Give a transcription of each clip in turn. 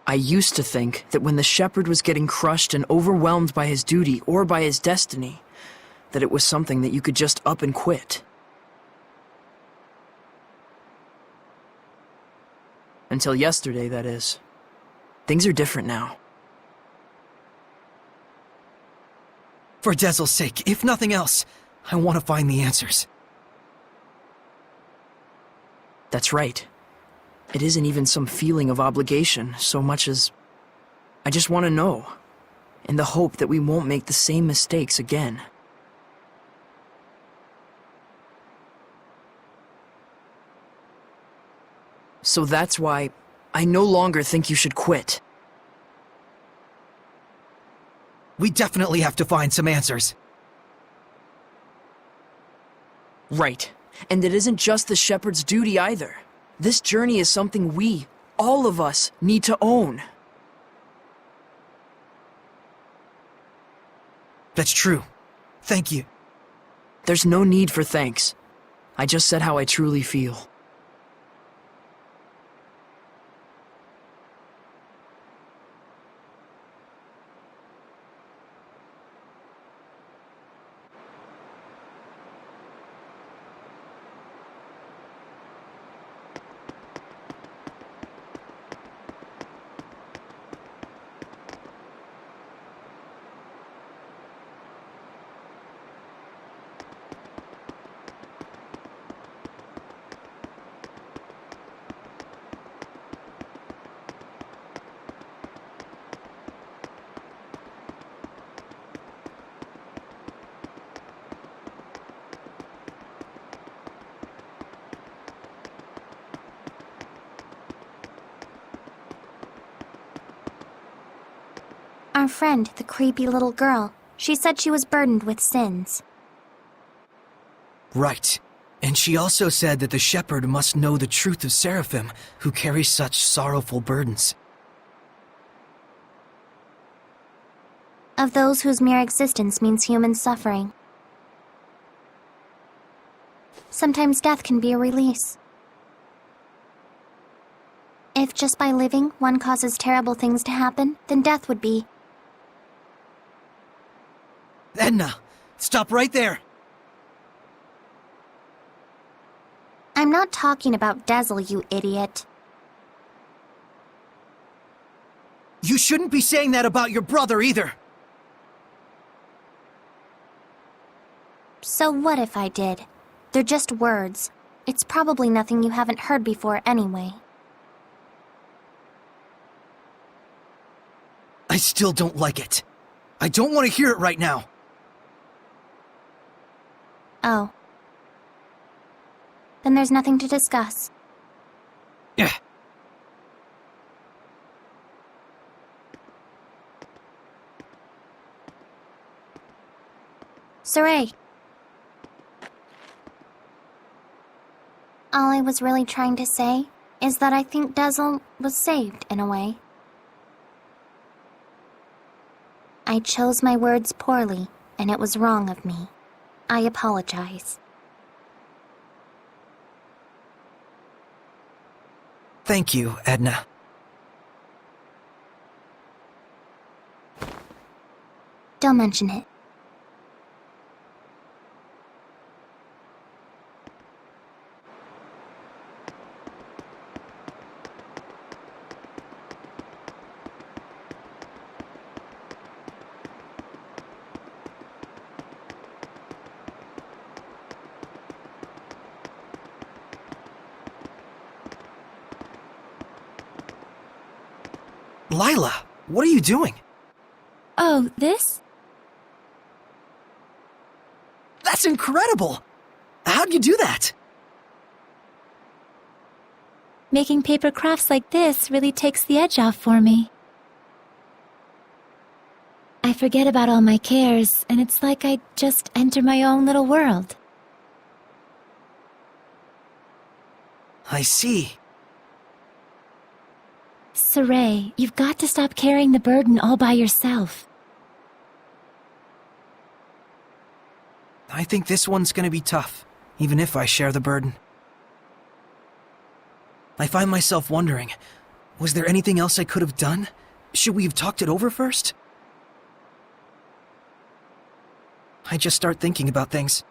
I used to think that when the shepherd was getting crushed and overwhelmed by his duty or by his destiny, that it was something that you could just up and quit. Until yesterday, that is. Things are different now. For Dezel's sake, if nothing else, I want to find the answers. That's right. It isn't even some feeling of obligation so much as I just want to know, in the hope that we won't make the same mistakes again. So that's why I no longer think you should quit. We definitely have to find some answers. Right. And it isn't just the shepherd's duty either. This journey is something we, all of us, need to own. That's true. Thank you. There's no need for thanks. I just said how I truly feel. Our friend, the creepy little girl, she said she was burdened with sins. Right. And she also said that the shepherd must know the truth of Seraphim, who carry such sorrowful burdens. Of those whose mere existence means human suffering. Sometimes death can be a release. If just by living one causes terrible things to happen, then death would be. Edna, stop right there! I'm not talking about Dezel, you idiot. You shouldn't be saying that about your brother either! So what if I did? They're just words. It's probably nothing you haven't heard before anyway. I still don't like it. I don't want to hear it right now. Oh. Then there's nothing to discuss. Yeah. Saray. All I was really trying to say is that I think Dezel was saved in a way. I chose my words poorly, and it was wrong of me. I apologize. Thank you, Edna. Don't mention it. Lila, what are you doing? Oh, this? That's incredible! How'd you do that? Making paper crafts like this really takes the edge off for me. I forget about all my cares, and it's like I just enter my own little world. I see. Saray, you've got to stop carrying the burden all by yourself. I think this one's gonna be tough, even if I share the burden. I find myself wondering, Was there anything else I could have done? Should we have talked it over first? I just start thinking about things.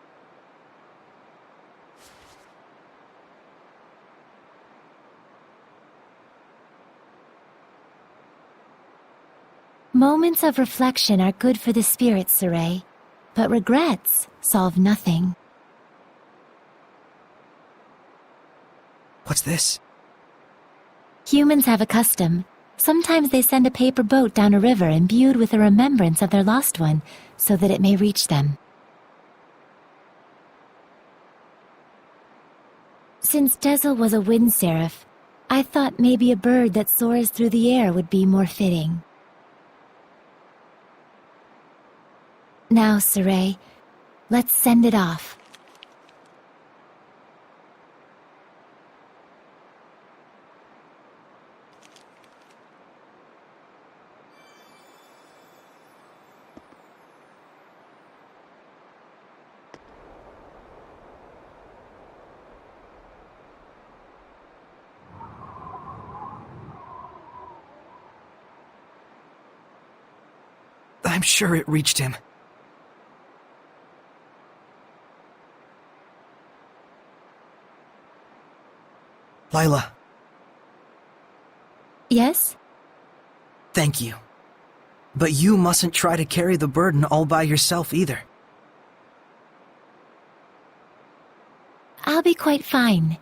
Moments of reflection are good for the spirit, Saray, but regrets solve nothing. What's this? Humans have a custom. Sometimes they send a paper boat down a river imbued with a remembrance of their lost one, so that it may reach them. Since Dezel was a wind seraph, I thought maybe a bird that soars through the air would be more fitting. Now, Saray, let's send it off. I'm sure it reached him. Lila, Yes? thank you. But you mustn't try to carry the burden all by yourself either. I'll be quite fine.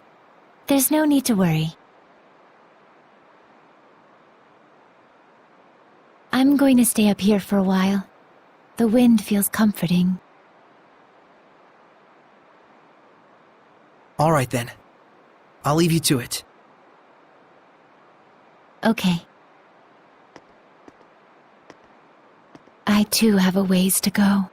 There's no need to worry. I'm going to stay up here for a while. The wind feels comforting. All right then. I'll leave you to it. Okay. I too have a ways to go.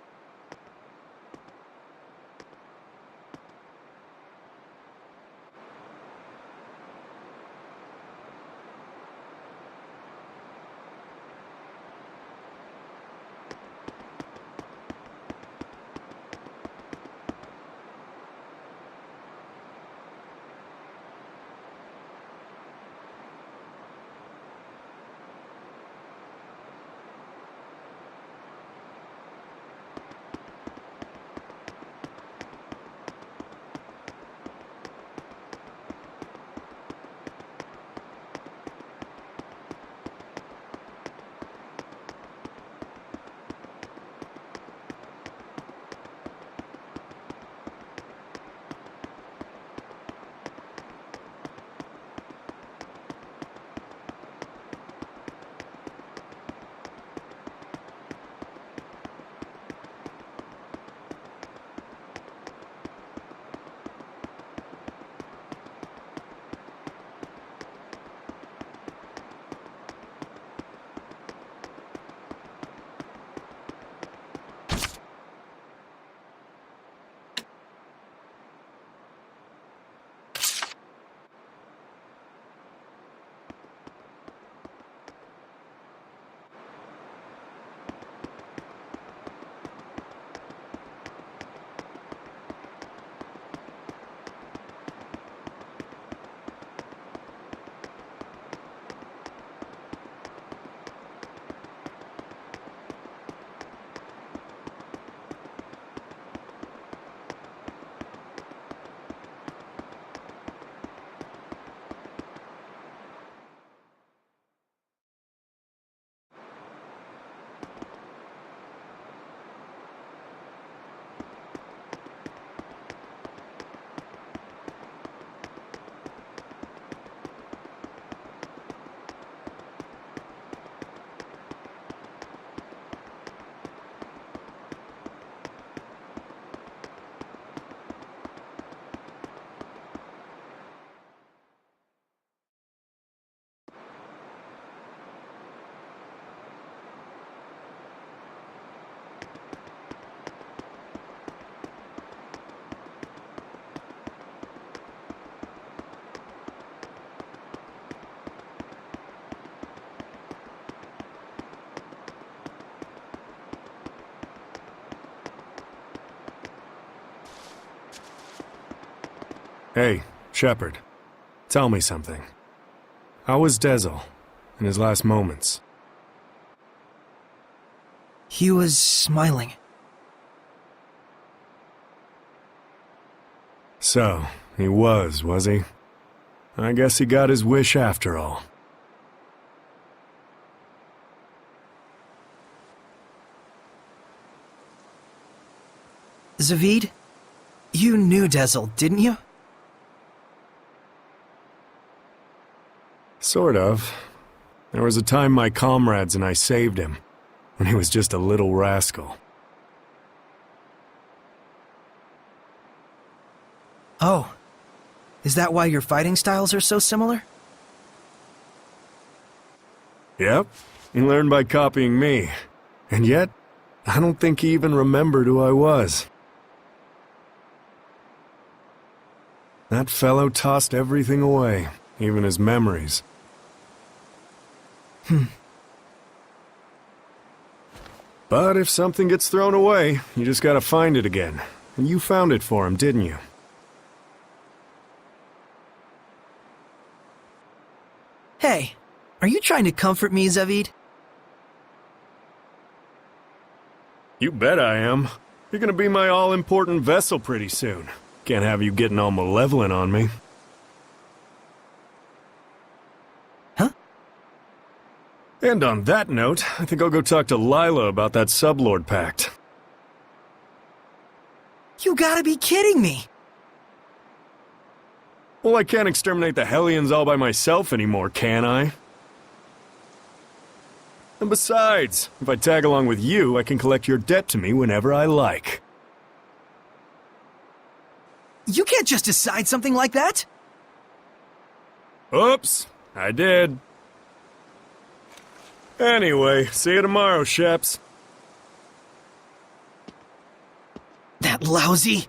Hey, Shepard. Tell me something. How was Dezel in his last moments? He was smiling. So, he was he? I guess he got his wish after all. Zavid, you knew Dezel, didn't you? Sort of. There was a time my comrades and I saved him, when he was just a little rascal. Oh. Is that why your fighting styles are so similar? Yep, he learned by copying me. And yet, I don't think he even remembered who I was. That fellow tossed everything away, even his memories. But if something gets thrown away, you just gotta find it again. And you found it for him, didn't you? Hey, are you trying to comfort me, Zavid? You bet I am. You're gonna be my all-important vessel pretty soon. Can't have you getting all malevolent on me. Huh? And on that note, I think I'll go talk to Lila about that Sublord Pact. You gotta be kidding me! Well, I can't exterminate the Hellions all by myself anymore, can I? And besides, if I tag along with you, I can collect your debt to me whenever I like. You can't just decide something like that! Oops, I did. Anyway, see you tomorrow, Sheps. That lousy...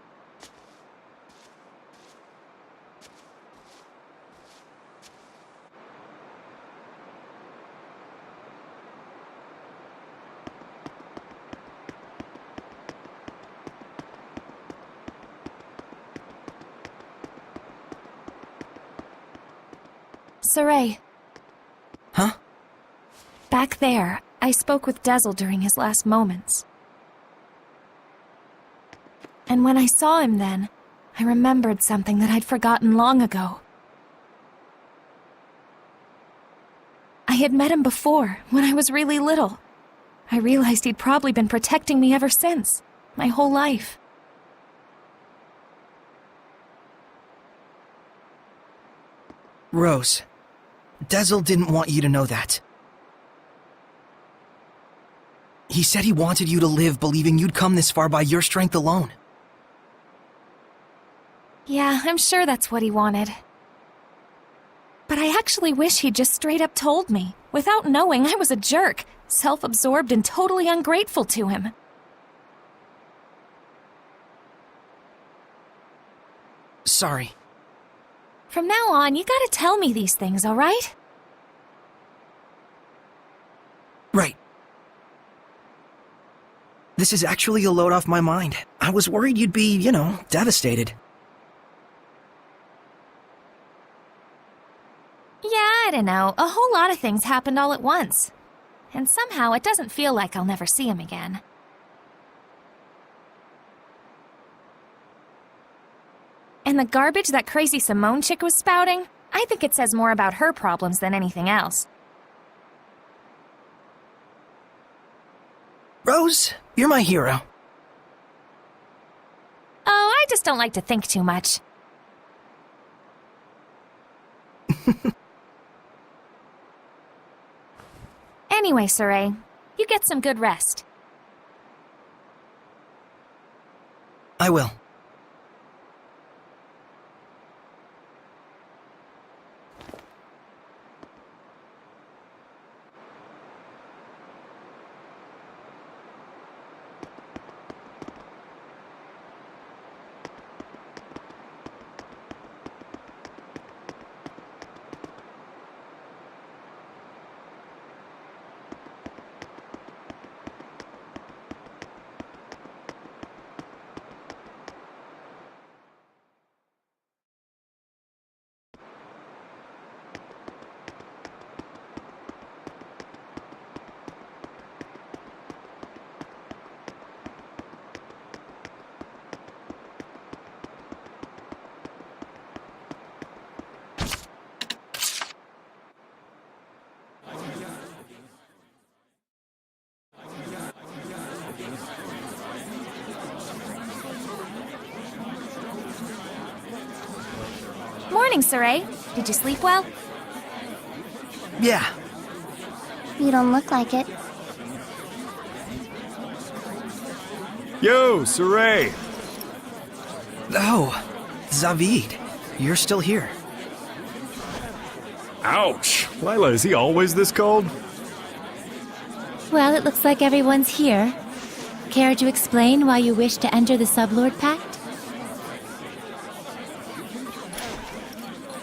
Saray. Huh? Back there, I spoke with Dezel during his last moments. And when I saw him then, I remembered something that I'd forgotten long ago. I had met him before, when I was really little. I realized he'd probably been protecting me ever since, my whole life. Rose, Dezel didn't want you to know that. He said he wanted you to live believing you'd come this far by your strength alone. Yeah, I'm sure that's what he wanted. But I actually wish he'd just straight up told me, without knowing I was a jerk, self-absorbed and totally ungrateful to him. Sorry. From now on, you gotta tell me these things, alright? Right. This is actually a load off my mind. I was worried you'd be, devastated. Yeah, I don't know. A whole lot of things happened all at once. And somehow it doesn't feel like I'll never see him again. And the garbage that crazy Simone chick was spouting, I think it says more about her problems than anything else. Rose, you're my hero. Oh, I just don't like to think too much. Anyway, Saray, you get some good rest. I will. morning, Saray. Did you sleep well? Yeah. You don't look like it. Yo, Saray! Oh, Zavid, you're still here. Ouch! Lila, is he always this cold? Well, it looks like everyone's here. Care to explain why you wish to enter the Sublord Pact?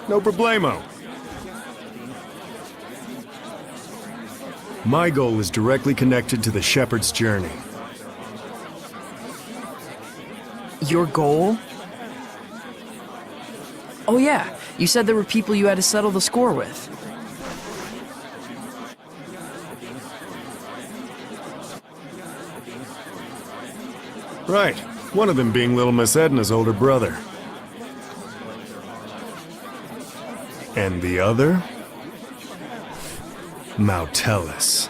No problemo. My goal is directly connected to the Shepherd's journey. Your goal? Oh yeah, you said there were people you had to settle the score with. Right, one of them being Little Miss Edna's older brother. And the other? Mautellus.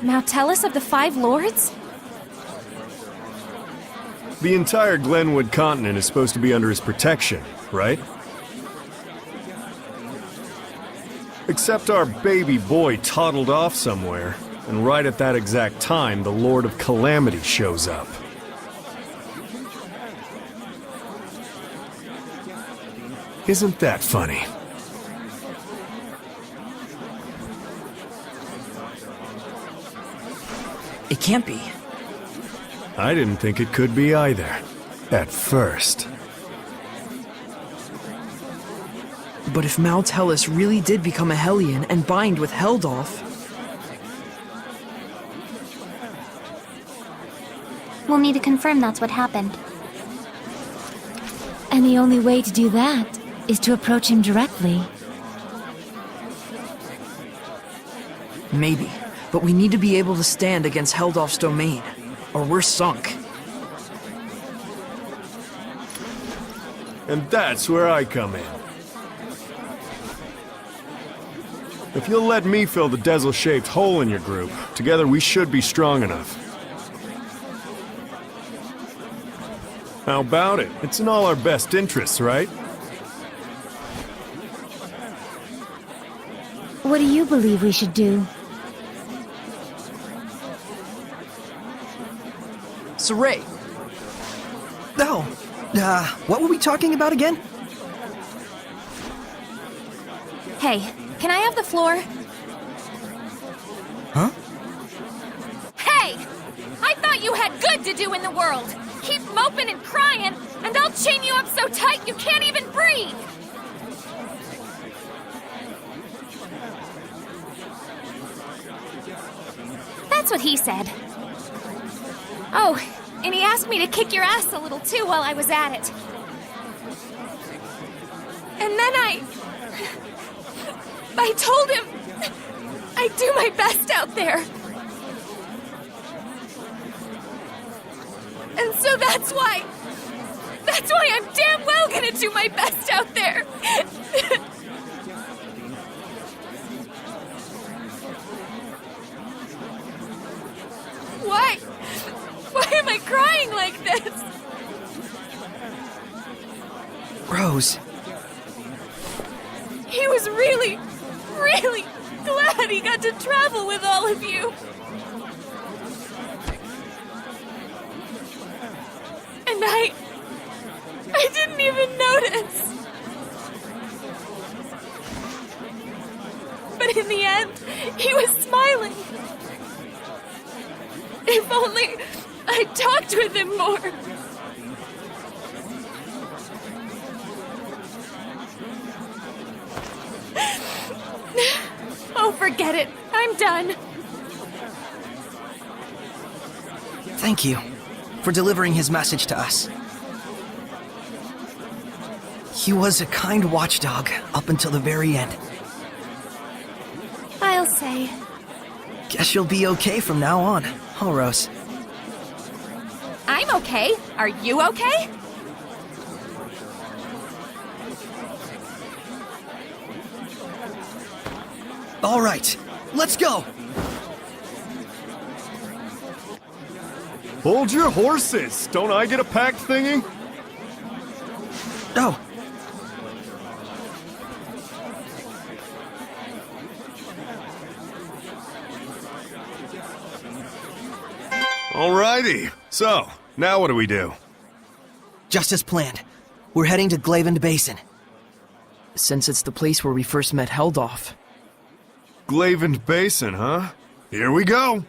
Mautellus of the Five Lords? The entire Glenwood continent is supposed to be under his protection, right? Except our baby boy toddled off somewhere, and right at that exact time, the Lord of Calamity shows up. Isn't that funny? It can't be. I didn't think it could be either. At first. But if Mautellus really did become a Hellion and bind with Heldolf, We'll need to confirm that's what happened. And the only way to do that is to approach him directly. maybe. But we need to be able to stand against Heldolf's domain, or we're sunk. And that's where I come in. If you'll let me fill the Dezel-shaped hole in your group, together we should be strong enough. How about it? It's in all our best interests, right? What do you believe we should do? Saray! No. What were we talking about again? Hey, can I have the floor? Huh? Hey! I thought you had good to do in the world! Keep moping and crying, and I'll chain you up so tight you can't even breathe! That's what he said. Oh, and he asked me to kick your ass a little too while I was at it. And then I told him I'd do my best out there. And so that's why I'm damn well gonna do my best out there. Why am I crying like this? Rose. He was really glad he got to travel with all of you. And I didn't even notice. But in the end, he was smiling. If only I talked with him more. Oh, forget it. I'm done. Thank you for delivering his message to us. He was a kind watchdog up until the very end. I'll say. Guess you'll be okay from now on, huh, Rose? I'm okay. Are you okay? All right, let's go! Hold your horses! Don't I get a pact thingy? Alrighty. So, now what do we do? Just as planned. We're heading to Glavend Basin. Since it's the place where we first met Heldolf. Glavend Basin, huh? Here we go!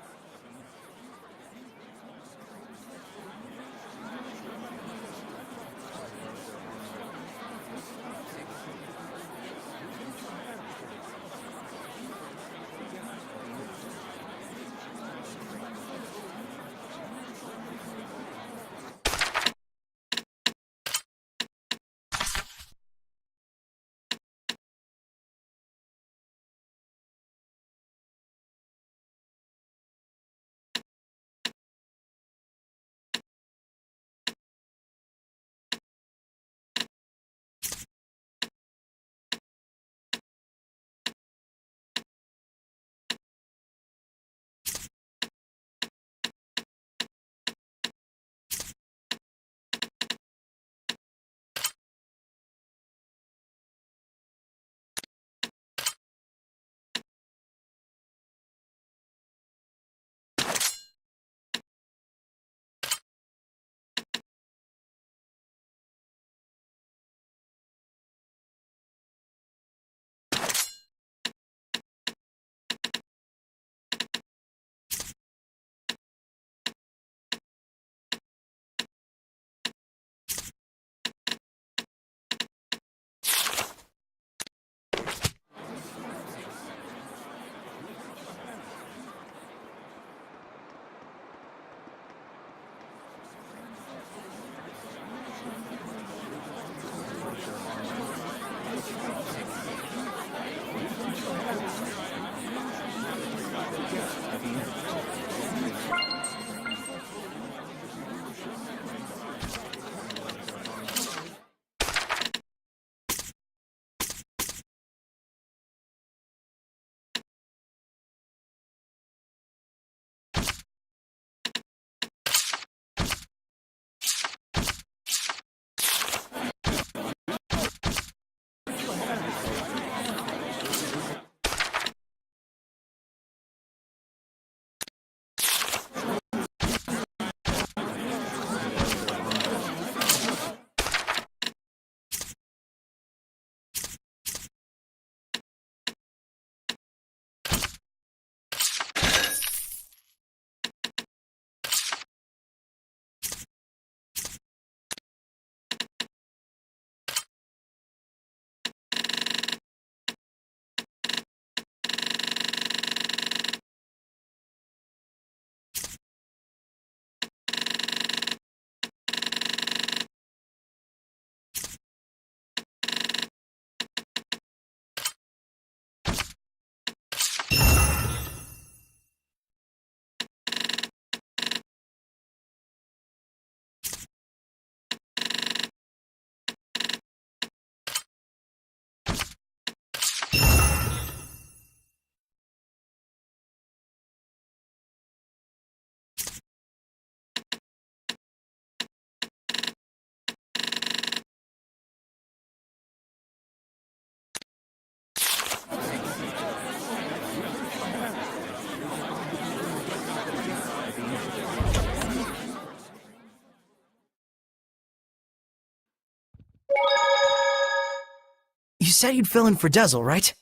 You said you'd fill in for Dezel, right?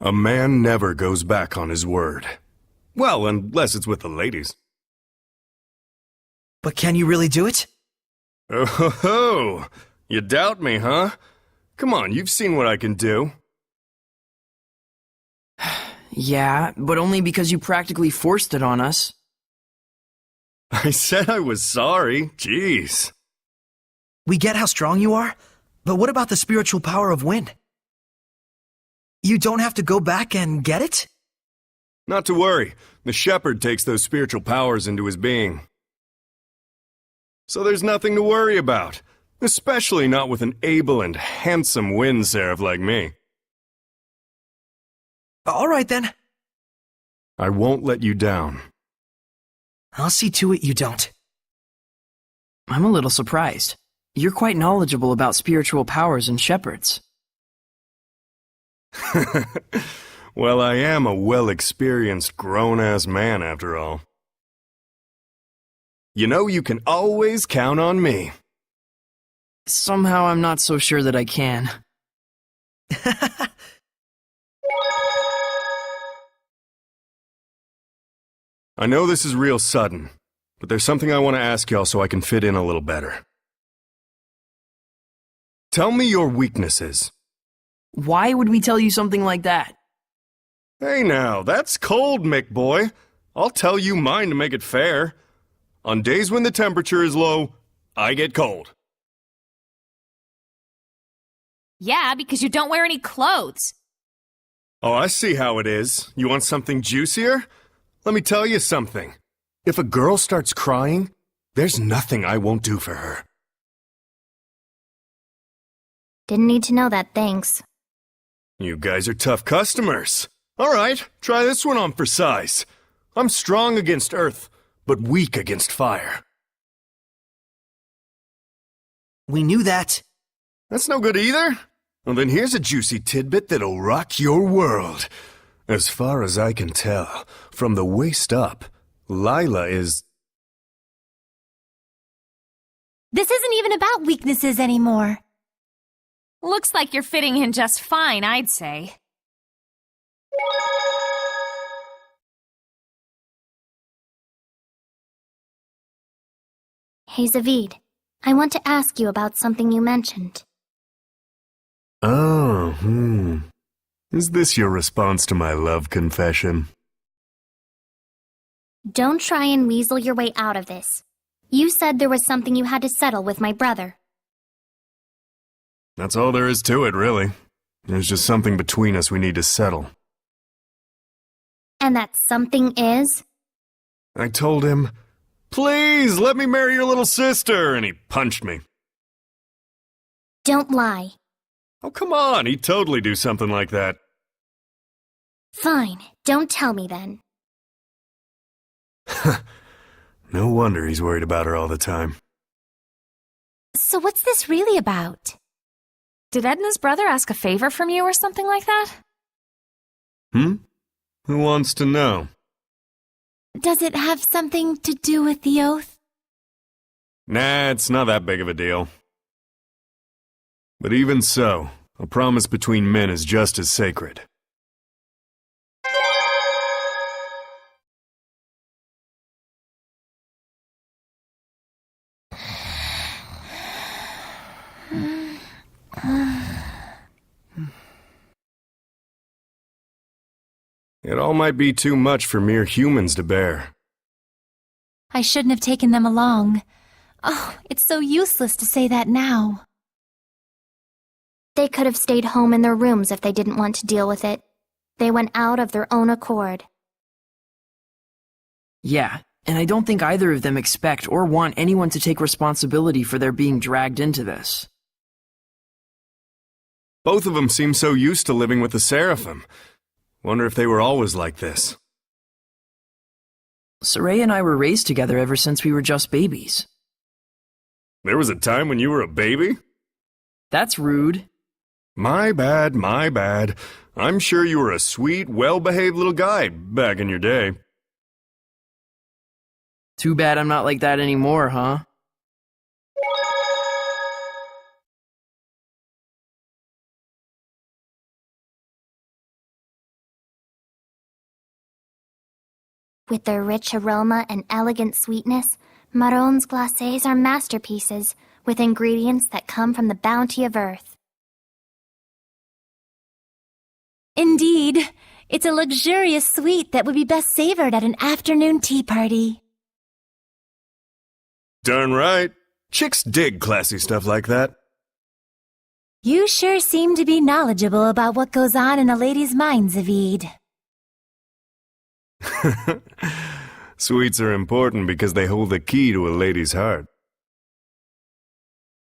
A man never goes back on his word. Well, unless it's with the ladies. But can you really do it? Oh ho ho! You doubt me, huh? Come on, you've seen what I can do. Yeah, but only because you practically forced it on us. I said I was sorry. Jeez. We get how strong you are, but what about the spiritual power of wind? You don't have to go back and get it? Not to worry. The shepherd takes those spiritual powers into his being. So there's nothing to worry about. Especially not with an able and handsome wind seraph like me. All right, then. I won't let you down. I'll see to it you don't. I'm a little surprised. You're quite knowledgeable about spiritual powers and shepherds. Well, I am a well-experienced grown-ass man, after all. You know you can always count on me. Somehow I'm not so sure that I can. I know this is real sudden, but there's something I want to ask y'all so I can fit in a little better. Tell me your weaknesses. Why would we tell you something like that? Hey now, that's cold, Mick boy. I'll tell you mine to make it fair. On days when the temperature is low, I get cold. Yeah, because you don't wear any clothes. Oh, I see how it is. You want something juicier? Let me tell you something. If a girl starts crying, there's nothing I won't do for her. Didn't need to know that, thanks. You guys are tough customers. All right, try this one on for size. I'm strong against earth, but weak against fire. We knew that. That's no good either. Well, then here's a juicy tidbit that'll rock your world. As far as I can tell, from the waist up, Lila is... This isn't even about weaknesses anymore. Looks like you're fitting in just fine, I'd say. Hey, Zavid, I want to ask you about something you mentioned. Oh, Is this your response to my love confession? Don't try and weasel your way out of this. You said there was something you had to settle with my brother. That's all there is to it, really. There's just something between us we need to settle. And that something is? I told him, "Please, let me marry your little sister," and he punched me. Don't lie. Oh, come on, he'd totally do something like that. Fine, don't tell me then. No wonder he's worried about her all the time. So what's this really about? Did Edna's brother ask a favor from you or something like that? Who wants to know? Does it have something to do with the oath? Nah, it's not that big of a deal. But even so, a promise between men is just as sacred. It all might be too much for mere humans to bear. I shouldn't have taken them along. Oh, it's so useless to say that now. They could have stayed home in their rooms if they didn't want to deal with it. They went out of their own accord. Yeah, and I don't think either of them expect or want anyone to take responsibility for their being dragged into this. Both of them seem so used to living with the Seraphim. Wonder if they were always like this. Soraya and I were raised together ever since we were just babies. There was a time when you were a baby? That's rude. My bad, my bad. I'm sure you were a sweet, well-behaved little guy back in your day. Too bad I'm not like that anymore, huh? With their rich aroma and elegant sweetness, marrons glacés are masterpieces with ingredients that come from the bounty of earth. Indeed, it's a luxurious sweet that would be best savored at an afternoon tea party. Darn right. Chicks dig classy stuff like that. You sure seem to be knowledgeable about what goes on in a lady's mind, Zavid. Sweets are important because they hold the key to a lady's heart.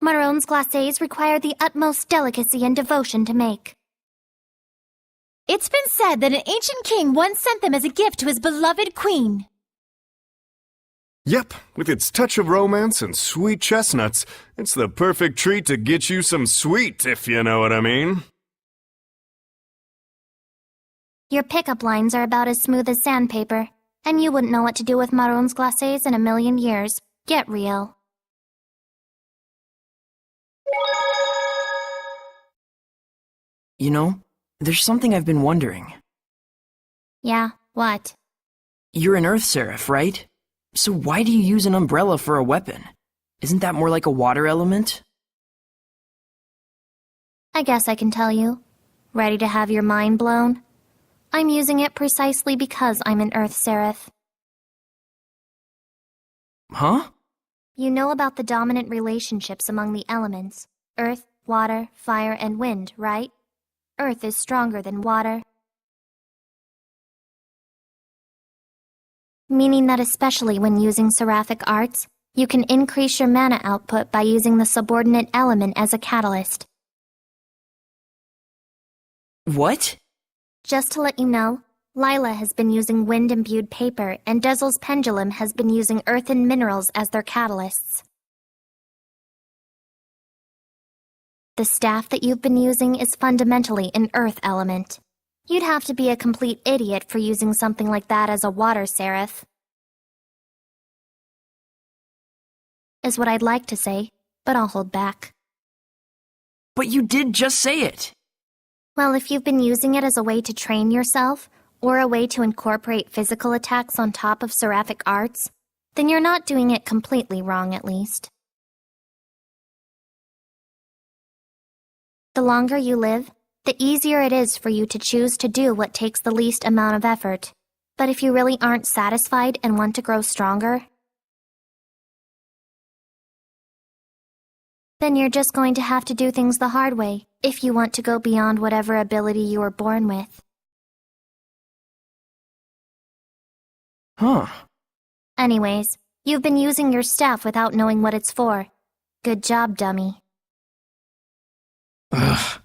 Marrons glacés require the utmost delicacy and devotion to make. It's been said that an ancient king once sent them as a gift to his beloved queen. Yep, with its touch of romance and sweet chestnuts, it's the perfect treat to get you some sweet, if you know what I mean. Your pickup lines are about as smooth as sandpaper. And you wouldn't know what to do with marrons glacés in a million years. Get real. You know, there's something I've been wondering. Yeah, what? You're an Earth Seraph, right? So why do you use an umbrella for a weapon? Isn't that more like a water element? I guess I can tell you. Ready to have your mind blown? I'm using it precisely because I'm an Earth Seraph. Huh? You know about the dominant relationships among the elements. Earth, water, fire, and wind, right? Earth is stronger than water. Meaning that especially when using seraphic arts, you can increase your mana output by using the subordinate element as a catalyst. What? Just to let you know, Lila has been using wind-imbued paper, and Dezel's pendulum has been using earth and minerals as their catalysts. The staff that you've been using is fundamentally an earth element. You'd have to be a complete idiot for using something like that as a water seraph. Is what I'd like to say, but I'll hold back. But you did just say it! Well, if you've been using it as a way to train yourself, or a way to incorporate physical attacks on top of seraphic arts, then you're not doing it completely wrong, at least. The longer you live, the easier it is for you to choose to do what takes the least amount of effort. But if you really aren't satisfied and want to grow stronger, then you're just going to have to do things the hard way if you want to go beyond whatever ability you were born with. Huh. Anyways, you've been using your staff without knowing what it's for. Good job, dummy. Ugh.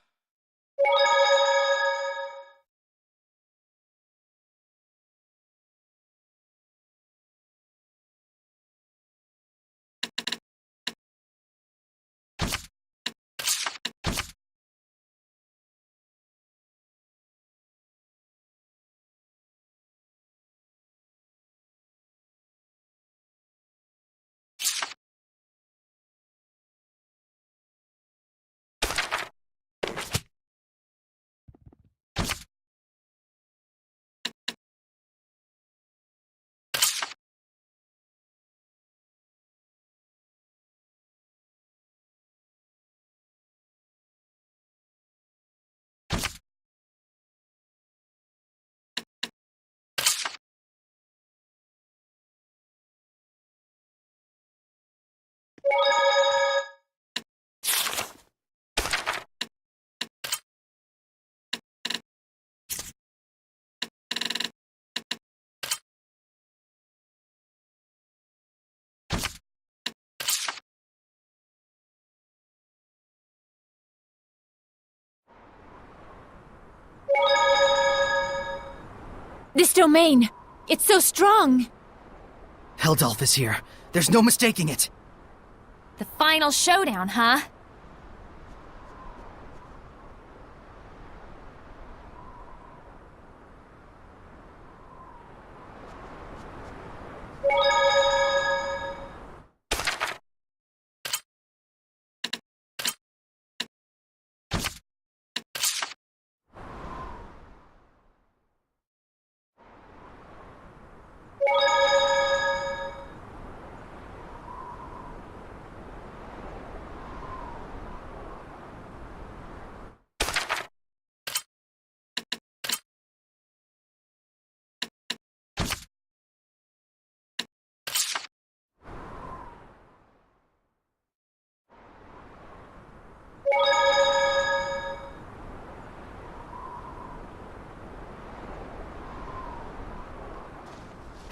This domain! It's so strong! Heldolf is here. There's no mistaking it. The final showdown, huh?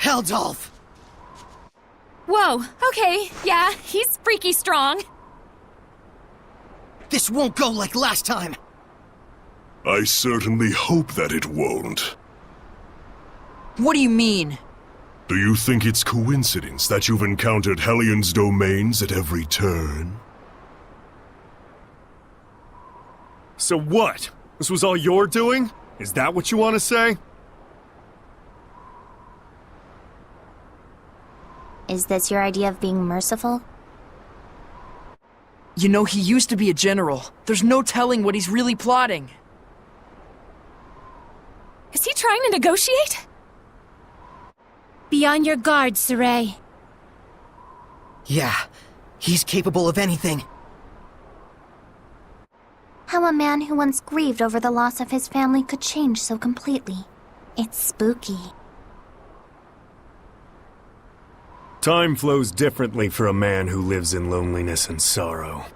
Heldolf! Whoa, okay, yeah, he's freaky strong. This won't go like last time! I certainly hope that it won't. What do you mean? Do you think it's coincidence that you've encountered Hellion's domains at every turn? So what? This was all your doing? Is that what you want to say? Is this your idea of being merciful? You know, he used to be a general. There's no telling what he's really plotting. Is he trying to negotiate? Be on your guard, Saray. Yeah, he's capable of anything. How a man who once grieved over the loss of his family could change so completely. It's spooky. Time flows differently for a man who lives in loneliness and sorrow.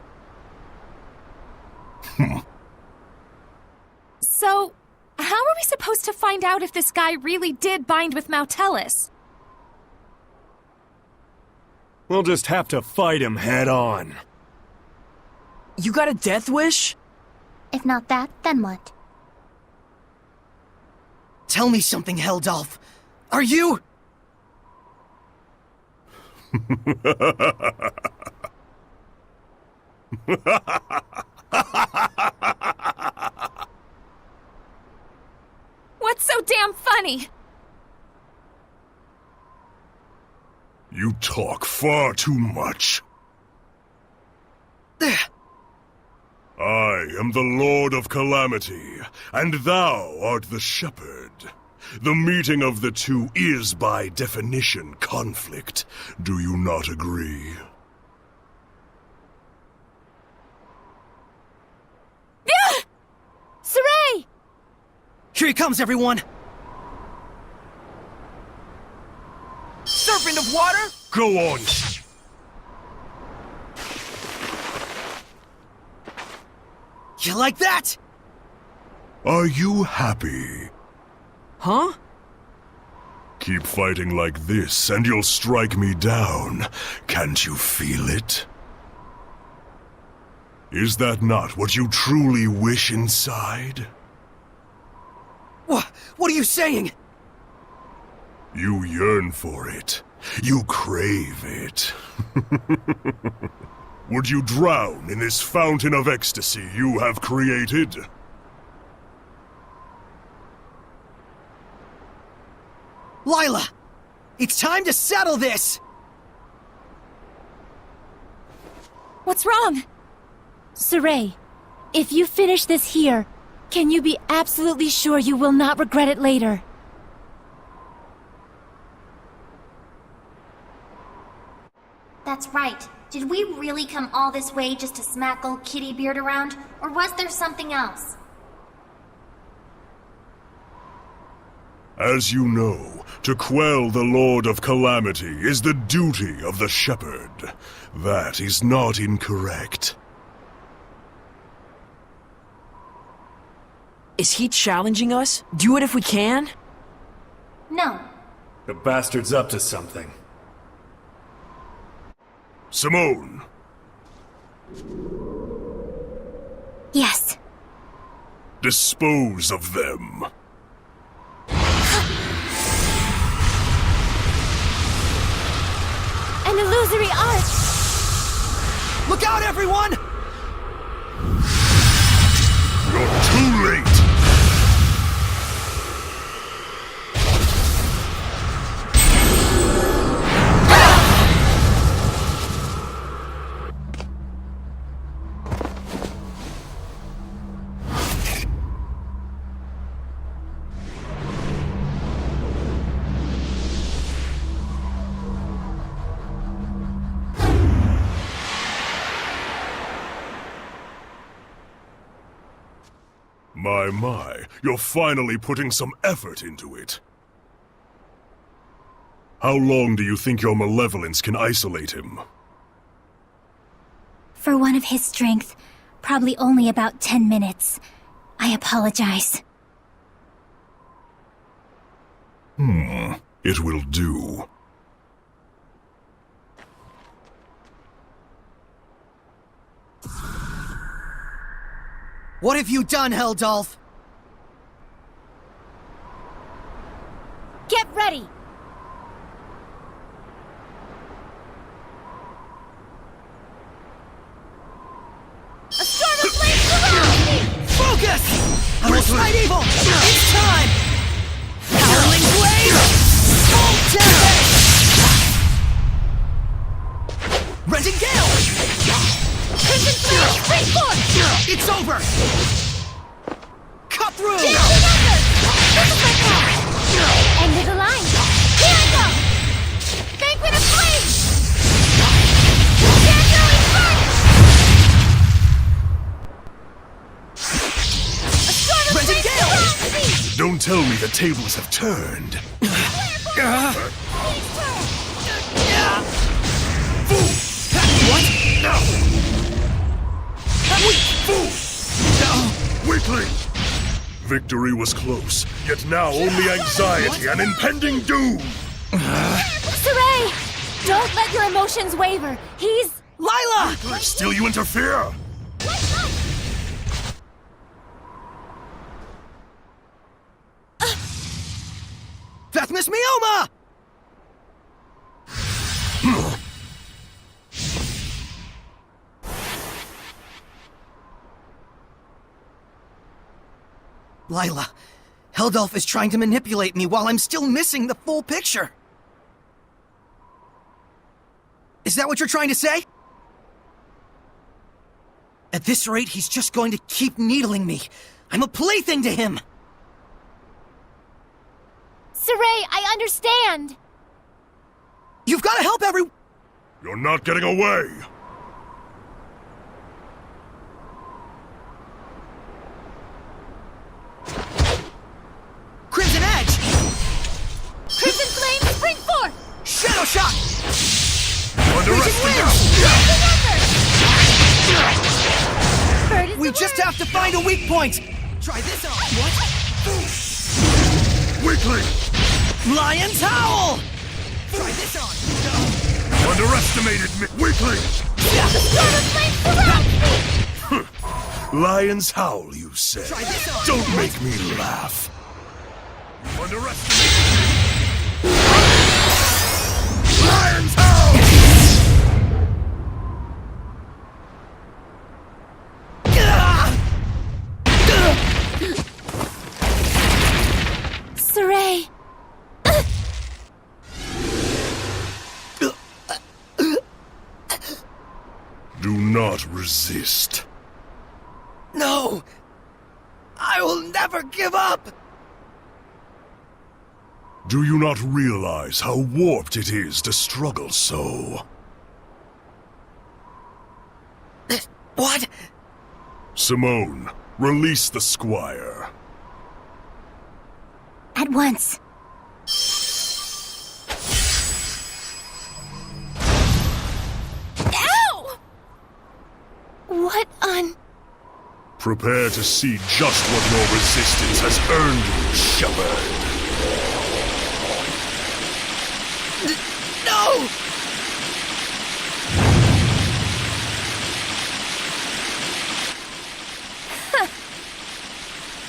So, how are we supposed to find out if this guy really did bind with Mautelis? We'll just have to fight him head on. You got a death wish? If not that, then what? Tell me something, Heldalf. Are you... What's so damn funny? You talk far too much. I am the Lord of Calamity, and thou art the Shepherd. The meeting of the two is, by definition, conflict. Do you not agree? Saray! Here he comes, everyone! Serpent of water? Go on! You like that? Are you happy? Huh? Keep fighting like this, and you'll strike me down. Can't you feel it? Is that not what you truly wish inside? What are you saying? You yearn for it. You crave it. Would you drown in this fountain of ecstasy you have created? Lila! It's time to settle this! What's wrong? Saray, if you finish this here, can you be absolutely sure you will not regret it later? That's right. Did we really come all this way just to smack old Kittybeard around, or was there something else? As you know, to quell the Lord of Calamity is the duty of the Shepherd. That is not incorrect. Is he challenging us? Do it if we can? No. The bastard's up to something. Simone! Yes. Dispose of them. An illusory art! Look out, everyone! You're too late! My, you're finally putting some effort into it. How long do you think your malevolence can isolate him? For one of his strength, probably only about 10 minutes. I apologize. It will do. What have you done, Heldalf? Get ready! A storm of flames surrounds me! Focus! I will fight evil! It's time! Howling Blade! Full Tempest! through! This is my path! End of the line! Here I go! Banquet of flames! Chandelier fire! A storm of Resin flames Gale! surrounds me! Don't tell me the tables have turned. What? No! Weakling! Victory was close, yet now only anxiety and impending doom! Saray! Don't let your emotions waver. He's... Lila! Still you interfere? Miss Mioma! Lila, Heldolf is trying to manipulate me while I'm still missing the full picture. Is that what you're trying to say? At this rate, he's just going to keep needling me. I'm a plaything to him. Saray, I understand. You've got to help You're not getting away! Crimson Edge! Crimson Flame, spring forth! Shadow Shot! Underestimate! Bird is We the just word. have to find a weak point! Try this on! What? Weakling! Lion's Howl! Try this on! Underestimated me! Weakling! Storm of flame surrounds me! Lion's Howl, you say? Try this on! Don't make me laugh! Underestimated me! Lion's Howl! Saray! Do not resist. No! I will never give up! Do you not realize how warped it is to struggle so? What? Simone, release the squire. At once. Ow! What on... Prepare to see just what your resistance has earned you, Shepherd. No!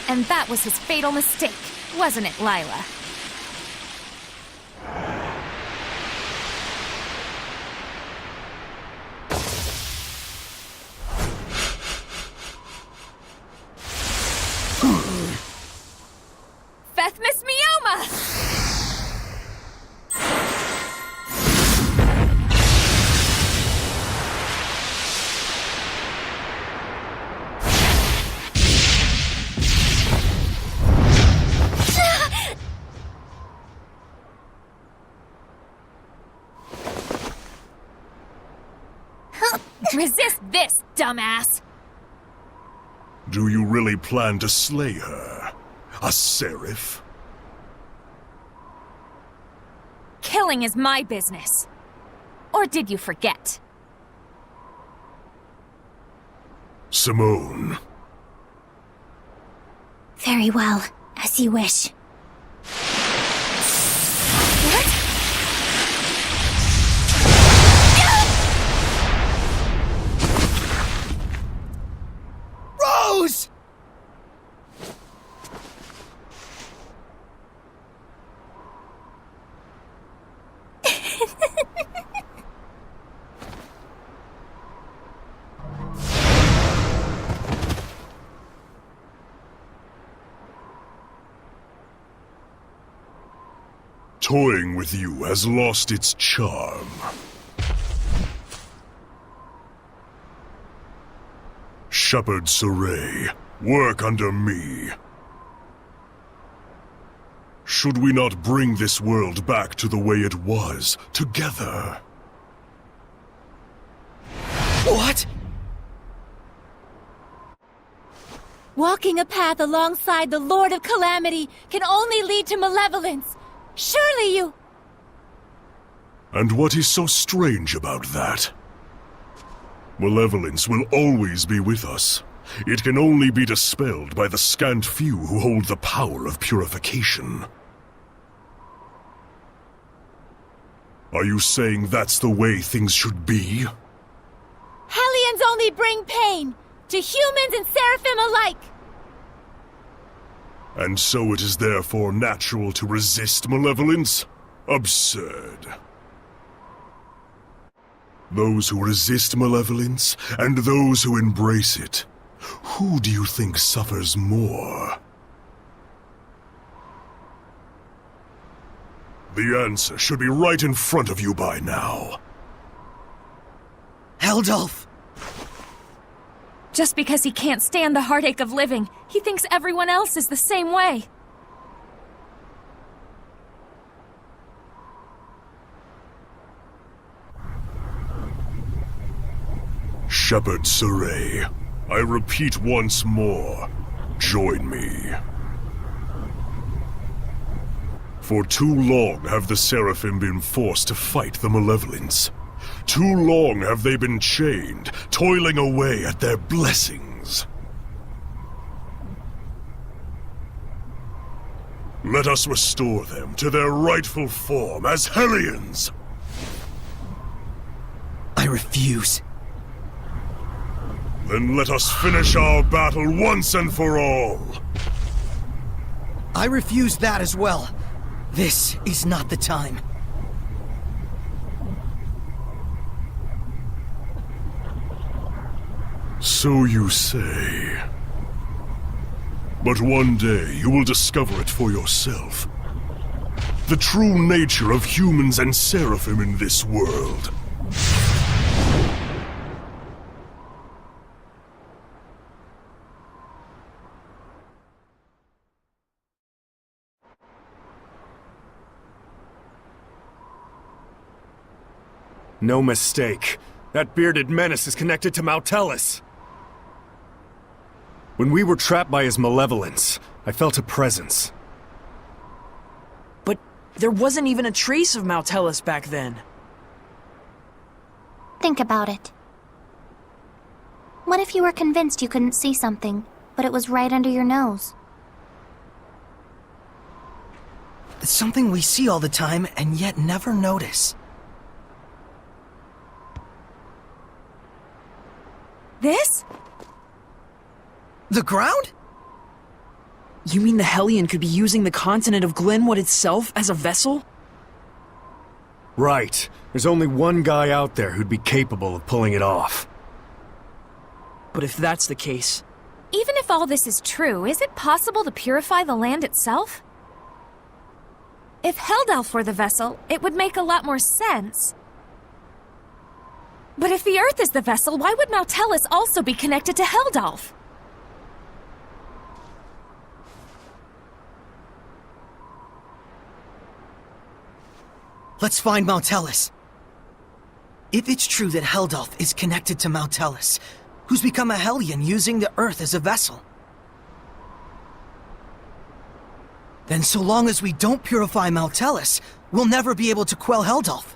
And that was his fatal mistake, wasn't it, Lila? Miss Mioma! Resist this, dumbass! Do you really plan to slay her? A seraph? Killing is my business. Or did you forget? Simone. Very well, as you wish. Rose! Toying with you has lost its charm. Shepherd Saray, work under me. Should we not bring this world back to the way it was, together? What? Walking a path alongside the Lord of Calamity can only lead to malevolence. Surely you... And what is so strange about that? Malevolence will always be with us. It can only be dispelled by the scant few who hold the power of purification. Are you saying that's the way things should be? Hellions only bring pain, to humans and seraphim alike! And so it is therefore natural to resist malevolence? Absurd. Those who resist malevolence, and those who embrace it, who do you think suffers more? The answer should be right in front of you by now. Heldolf! Just because he can't stand the heartache of living, he thinks everyone else is the same way. Shepherd Saray, I repeat once more, join me. For too long have the Seraphim been forced to fight the malevolence. Too long have they been chained, toiling away at their blessings. Let us restore them to their rightful form as Hellions! I refuse. Then let us finish our battle once and for all! I refuse that as well. This is not the time. So you say. But one day you will discover it for yourself. The true nature of humans and seraphim in this world. No mistake. That bearded menace is connected to Mautelis. When we were trapped by his malevolence, I felt a presence. But there wasn't even a trace of Mautelis back then. Think about it. What if you were convinced you couldn't see something, but it was right under your nose? It's something we see all the time and yet never notice. This? The ground? You mean the Hellion could be using the continent of Glenwood itself as a vessel? Right. There's only one guy out there who'd be capable of pulling it off. But if that's the case... Even if all this is true, is it possible to purify the land itself? If Heldalf were the vessel, it would make a lot more sense. But if the Earth is the vessel, why would Mautelis also be connected to Heldalf? Let's find Mautelis. If it's true that Heldalf is connected to Mautelis, who's become a Hellion using the Earth as a vessel, then so long as we don't purify Mautelis, we'll never be able to quell Heldalf.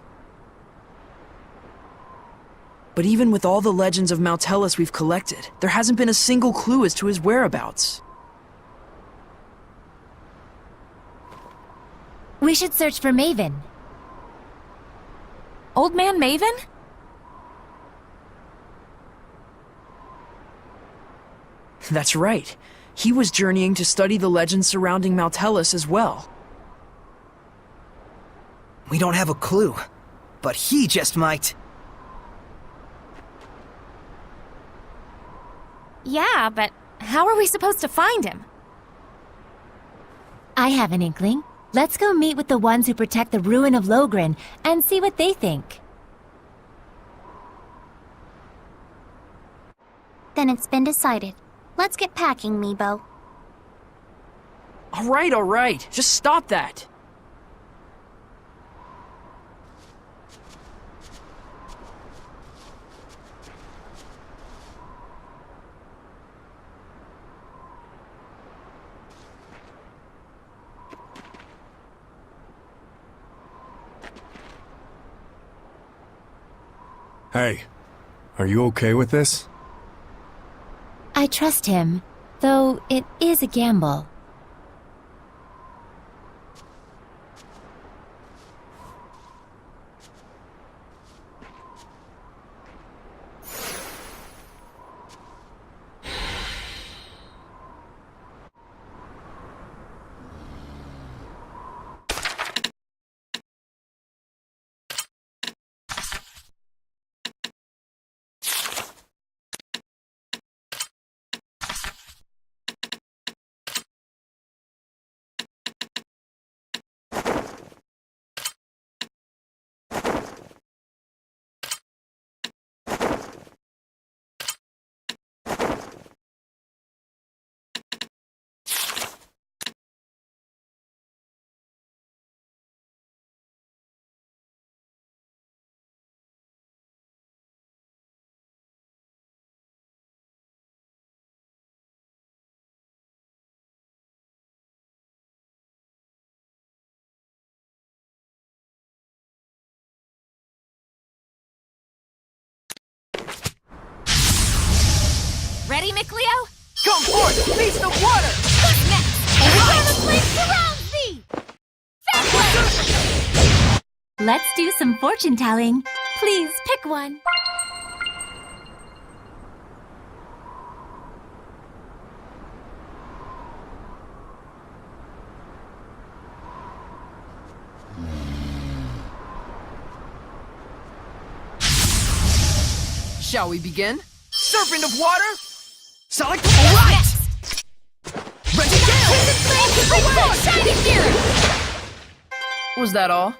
But even with all the legends of Mautelis we've collected, there hasn't been a single clue as to his whereabouts. We should search for Maven. Old Man Maven? That's right. He was journeying to study the legends surrounding Mautelis as well. We don't have a clue, but he just might. Yeah, but how are we supposed to find him? I have an inkling. Let's go meet with the ones who protect the ruin of Logren and see what they think. Then it's been decided. Let's get packing, Meebo. All right. Just stop that. Hey, are you okay with this? I trust him, though it is a gamble. Ready, McLeo? Come forth! Beast of water! What's next? The flame surrounds thee! Fair play! Let's do some fortune telling. Please pick one. Shall we begin? Serpent of water! Sonic, alright! Ready, go! Crimson flame, away! Shining mirror! Was that all?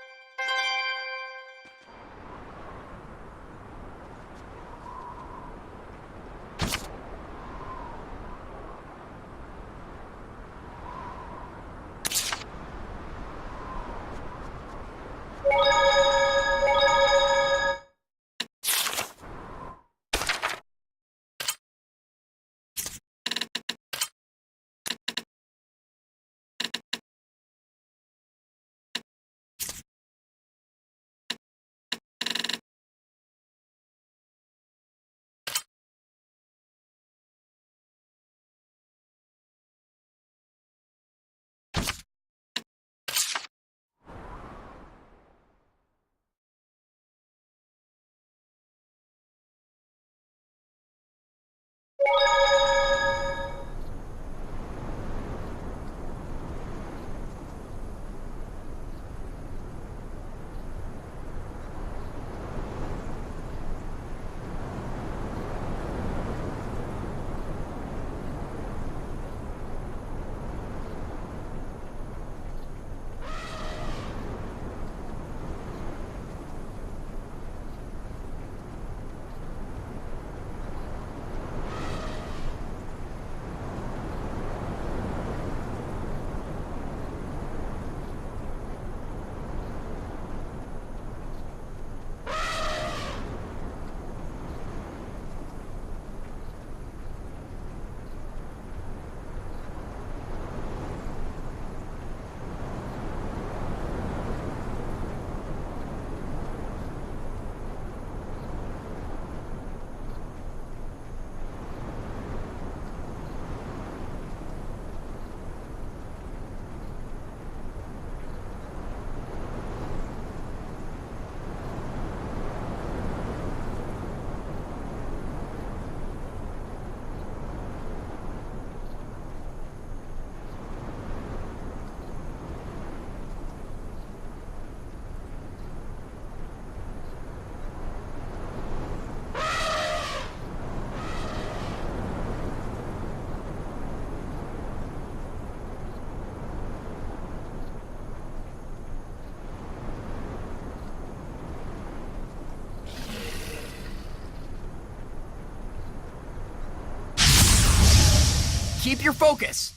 Keep your focus.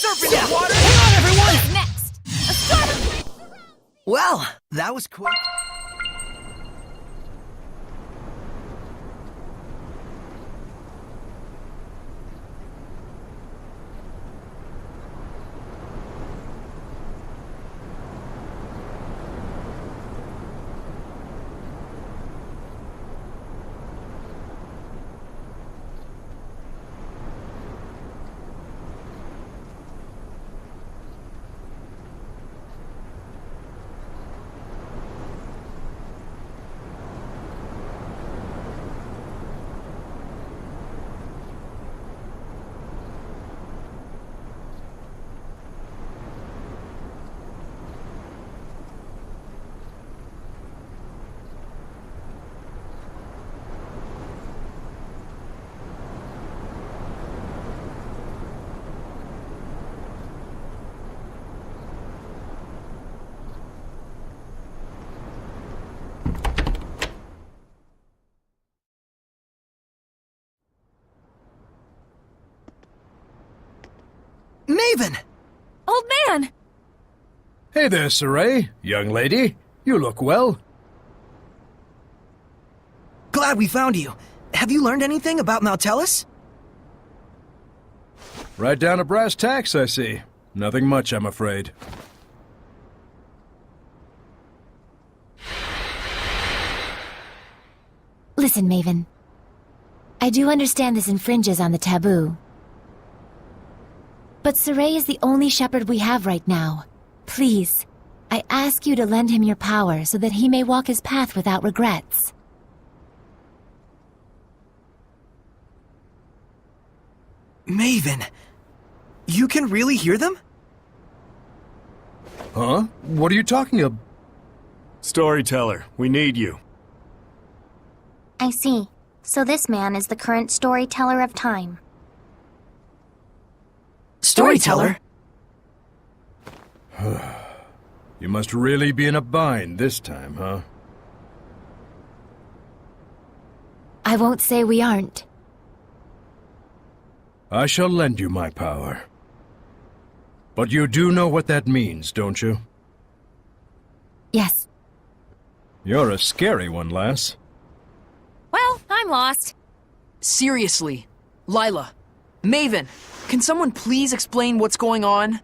surfing the water! Hang on, everyone! Next! A storm of grief surrounds me! Well, that was quick. Maven! Old man! Hey there, Saray, young lady. You look well. Glad we found you. Have you learned anything about Tales? Right down to brass tacks, I see. Nothing much, I'm afraid. Listen, Maven. I do understand this infringes on the taboo. But Saray is the only shepherd we have right now. Please, I ask you to lend him your power so that he may walk his path without regrets. Maven, you can really hear them? Huh? What are you talking about? Storyteller, we need you. I see. So this man is the current storyteller of time. Storyteller? You must really be in a bind this time, huh? I won't say we aren't. I shall lend you my power. But you do know what that means, don't you? Yes. You're a scary one, lass. Well, I'm lost. Seriously, Lila, Maven, can someone please explain what's going on?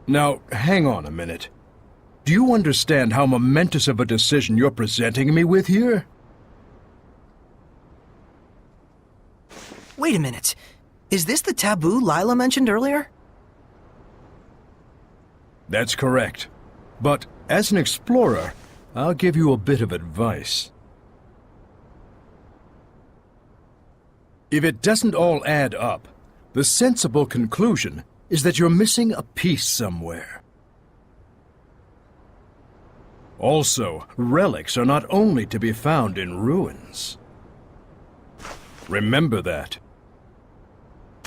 Now, hang on a minute. Do you understand how momentous of a decision you're presenting me with here? Wait a minute. Is this the taboo Lila mentioned earlier? That's correct. But as an explorer, I'll give you a bit of advice. If it doesn't all add up, the sensible conclusion is that you're missing a piece somewhere. Also, relics are not only to be found in ruins. Remember that.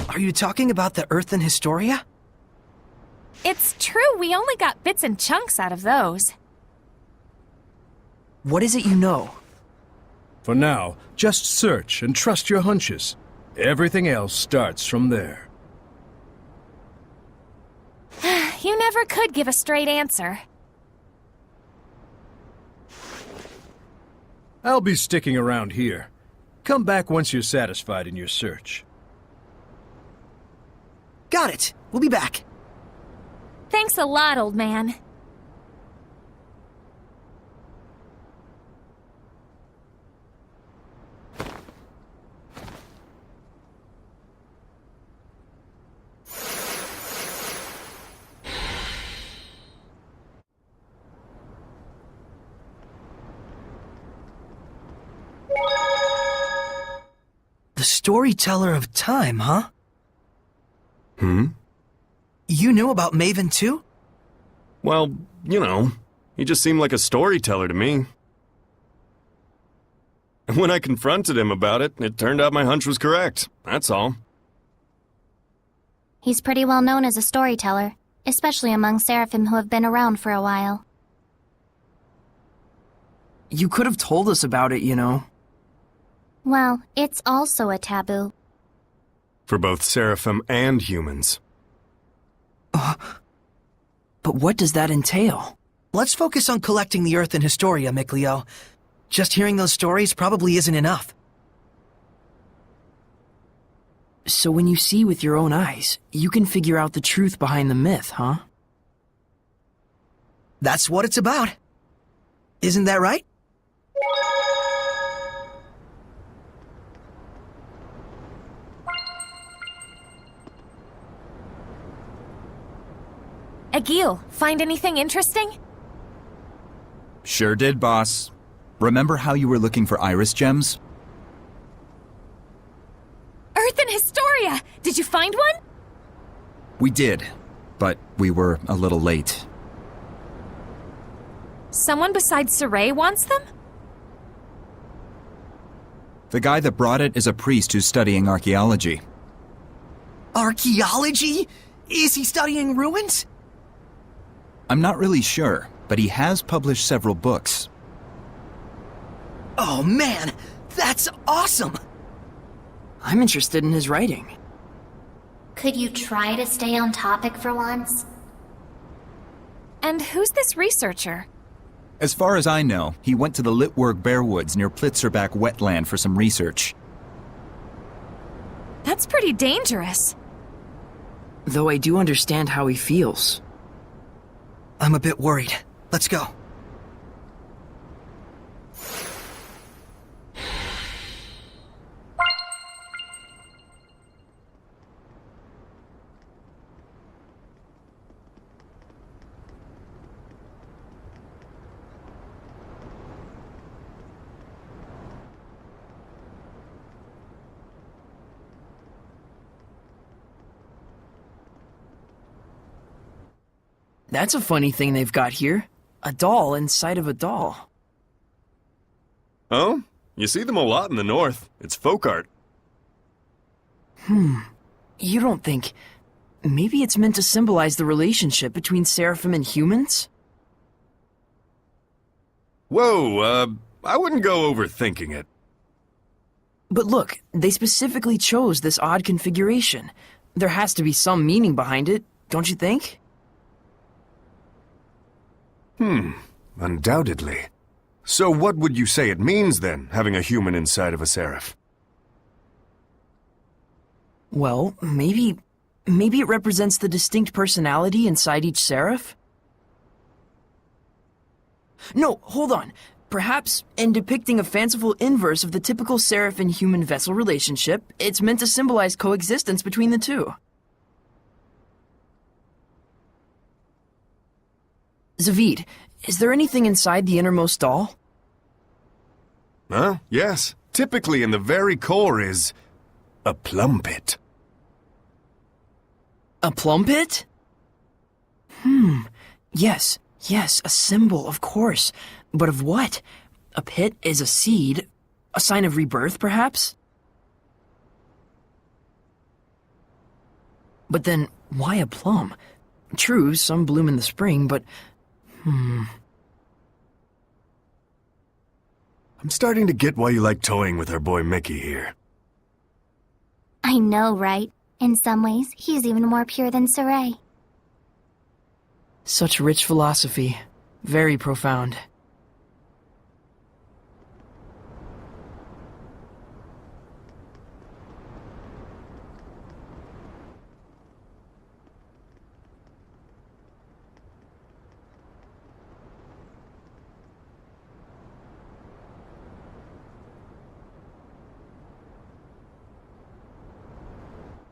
Are you talking about the Earth and Historia? It's true, we only got bits and chunks out of those. What is it you know? For now, just search and trust your hunches. Everything else starts from there. You never could give a straight answer. I'll be sticking around here. Come back once you're satisfied in your search. Got it. We'll be back. Thanks a lot, old man. The storyteller of time, huh? Hmm? You knew about Maven too? Well, you know, he just seemed like a storyteller to me. And when I confronted him about it, it turned out my hunch was correct. That's all. He's pretty well known as a storyteller, especially among Seraphim who have been around for a while. You could have told us about it, you know. Well, it's also a taboo. For both seraphim and humans. But what does that entail? Let's focus on collecting the Earth and Historia, Mikleo. Just hearing those stories probably isn't enough. So when you see with your own eyes, you can figure out the truth behind the myth, huh? That's what it's about. Isn't that right? Agil, find anything interesting? Sure did, boss. Remember how you were looking for iris gems? Earth and Historia! Did you find one? We did, but we were a little late. Someone besides Saray wants them? The guy that brought it is a priest who's studying archaeology. Archaeology? Is he studying ruins? I'm not really sure, but he has published several books. Oh man, that's awesome! I'm interested in his writing. Could you try to stay on topic for once? And who's this researcher? As far as I know, he went to the Litwurg Bearwoods near Plitzerback wetland for some research. That's pretty dangerous. Though I do understand how he feels. I'm a bit worried. Let's go. That's a funny thing they've got here. A doll inside of a doll. Oh? You see them a lot in the north. It's folk art. You don't think... Maybe it's meant to symbolize the relationship between seraphim and humans? Whoa, I wouldn't go overthinking it. But look, they specifically chose this odd configuration. There has to be some meaning behind it, don't you think? Undoubtedly. So what would you say it means, then, having a human inside of a seraph? Well, maybe it represents the distinct personality inside each seraph? No, hold on. Perhaps, in depicting a fanciful inverse of the typical seraph and human vessel relationship, it's meant to symbolize coexistence between the two. Zavid, is there anything inside the innermost doll? Yes. Typically in the very core is... a plum pit. A plum pit? Yes, a symbol, of course. But of what? A pit is a seed. A sign of rebirth, perhaps? But then, why a plum? True, some bloom in the spring, but... I'm starting to get why you like toying with our boy Mickey here. I know, right? In some ways, he's even more pure than Saray. Such rich philosophy. Very profound.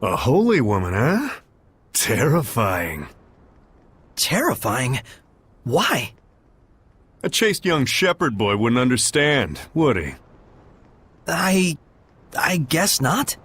A holy woman, huh? Terrifying. Terrifying? Why? A chaste young shepherd boy wouldn't understand, would he? I guess not.